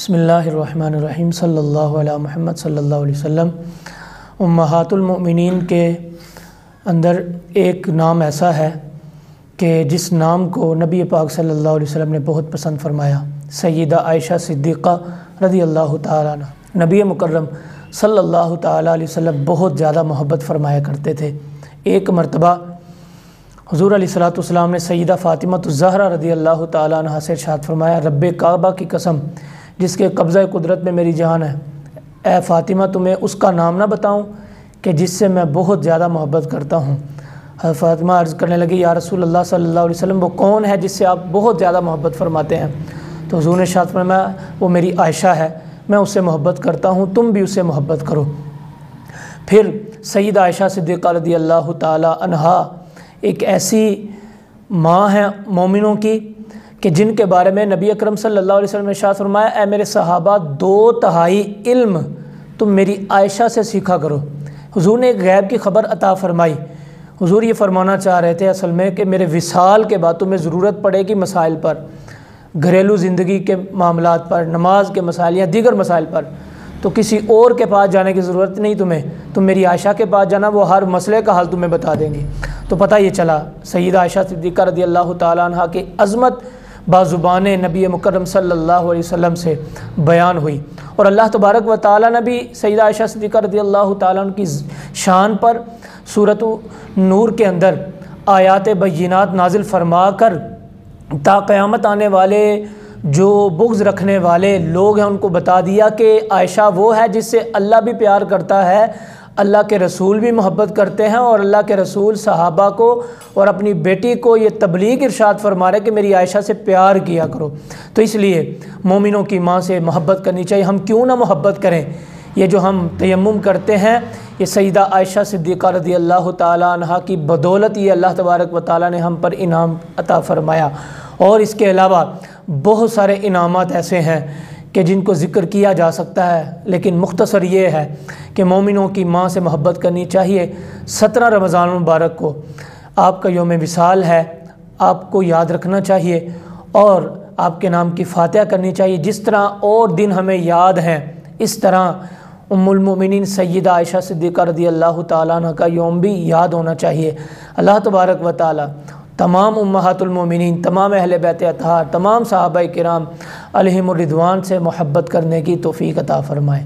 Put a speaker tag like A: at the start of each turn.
A: بسم اللہ الرحمن الرحیم صلی اللہ علیہ محمد صلی اللہ علیہ وسلم۔ امہات المؤمنین کے اندر ایک نام ایسا ہے کہ جس نام کو نبی پاک صلی اللہ علیہ وسلم نے بہت پسند فرمایا، سیدہ عائشہ صدیقہ رضی اللہ تعالیٰ عنہ۔ نبی مکرم صلی اللہ تعالیٰ علیہ وسلم بہت زیادہ محبت فرمایا کرتے تھے۔ ایک مرتبہ حضور علیہ الصلوۃ والسلام نے سیدہ فاطمہ الزہرا رضی اللہ تعالیٰ عنہ سے ارشاد فرمایا، رب کعبہ کی قسم جس کے قبضہ قدرت میں میری جان ہے، اے فاطمہ تمہیں اس کا نام نہ بتاؤں کہ جس سے میں بہت زیادہ محبت کرتا ہوں۔ حضرت فاطمہ عرض کرنے لگی، یا رسول اللہ صلی اللہ علیہ وسلم وہ کون ہے جس سے آپ بہت زیادہ محبت فرماتے ہیں؟ تو حضور نے ارشاد فرمایا، وہ میری عائشہ ہے، میں اس سے محبت کرتا ہوں، تم بھی اس سے محبت کرو۔ پھر سیدہ عائشہ صدیقہ رضی اللہ تعالی عنہا ایک ایسی ماں ہیں مومنوں کی کہ جن کے بارے میں نبی اکرم صلی اللہ علیہ وسلم نے ارشاد فرمایا، اے میرے صحابہ 2/3 علم تم میری عائشہ سے سیکھا کرو۔ حضور نے ایک غیب کی خبر عطا فرمائی۔ حضور یہ فرمانا چاہ رہے تھے اصل میں کہ میرے وصال کے بعد تمہیں ضرورت پڑے گی مسائل پر، گھریلو زندگی کے معاملات پر، نماز کے مسائل یا دیگر مسائل پر، تو کسی اور کے پاس جانے کی ضرورت نہیں تم میری عائشہ کے پاس جانا، وہ ہر مسئلے کا حل تمہیں بتا دیں گی۔ تو پتہ یہ چلا سیدہ عائشہ صدیقہ رضی اللہ تعالیٰ عنہ کی عظمت بازبان نبی مکرم صلی اللہ علیہ وسلم سے بیان ہوئی، اور اللہ تبارک و تعالیٰ نے بھی سیدہ عائشہ صدیقہ رضی اللہ تعالیٰ عنہ کی شان پر سورۃ نور کے اندر آیات بینات نازل فرما کر تا قیامت آنے والے جو بغض رکھنے والے لوگ ہیں ان کو بتا دیا کہ عائشہ وہ ہے جس سے اللہ بھی پیار کرتا ہے، اللہ کے رسول بھی محبت کرتے ہیں، اور اللہ کے رسول صحابہ کو اور اپنی بیٹی کو یہ تبلیغ ارشاد فرما رہے کہ میری عائشہ سے پیار کیا کرو۔ تو اس لیے مومنوں کی ماں سے محبت کرنی چاہیے۔ ہم کیوں نہ محبت کریں؟ یہ جو ہم تیمم کرتے ہیں یہ سیدہ عائشہ صدیقہ رضی اللہ تعالیٰ عنہ کی بدولت یہ اللہ تبارک و تعالیٰ نے ہم پر انعام عطا فرمایا، اور اس کے علاوہ بہت سارے انعامات ایسے ہیں کہ جن کو ذکر کیا جا سکتا ہے، لیکن مختصر یہ ہے کہ مومنوں کی ماں سے محبت کرنی چاہیے۔ 17 رمضان المبارک کو آپ کا یوم وصال ہے، آپ کو یاد رکھنا چاہیے اور آپ کے نام کی فاتحہ کرنی چاہیے۔ جس طرح اور دن ہمیں یاد ہیں اس طرح ام المؤمنین سیدہ عائشہ صدیقہ رضی اللہ تعالیٰ عنہ کا یوم بھی یاد ہونا چاہیے۔ اللہ تبارک و تعالیٰ تمام امہات المومنین، تمام اہل بیت اطہار، تمام صحابہ کرام علیہم الرضوان سے محبت کرنے کی توفیق عطا فرمائے۔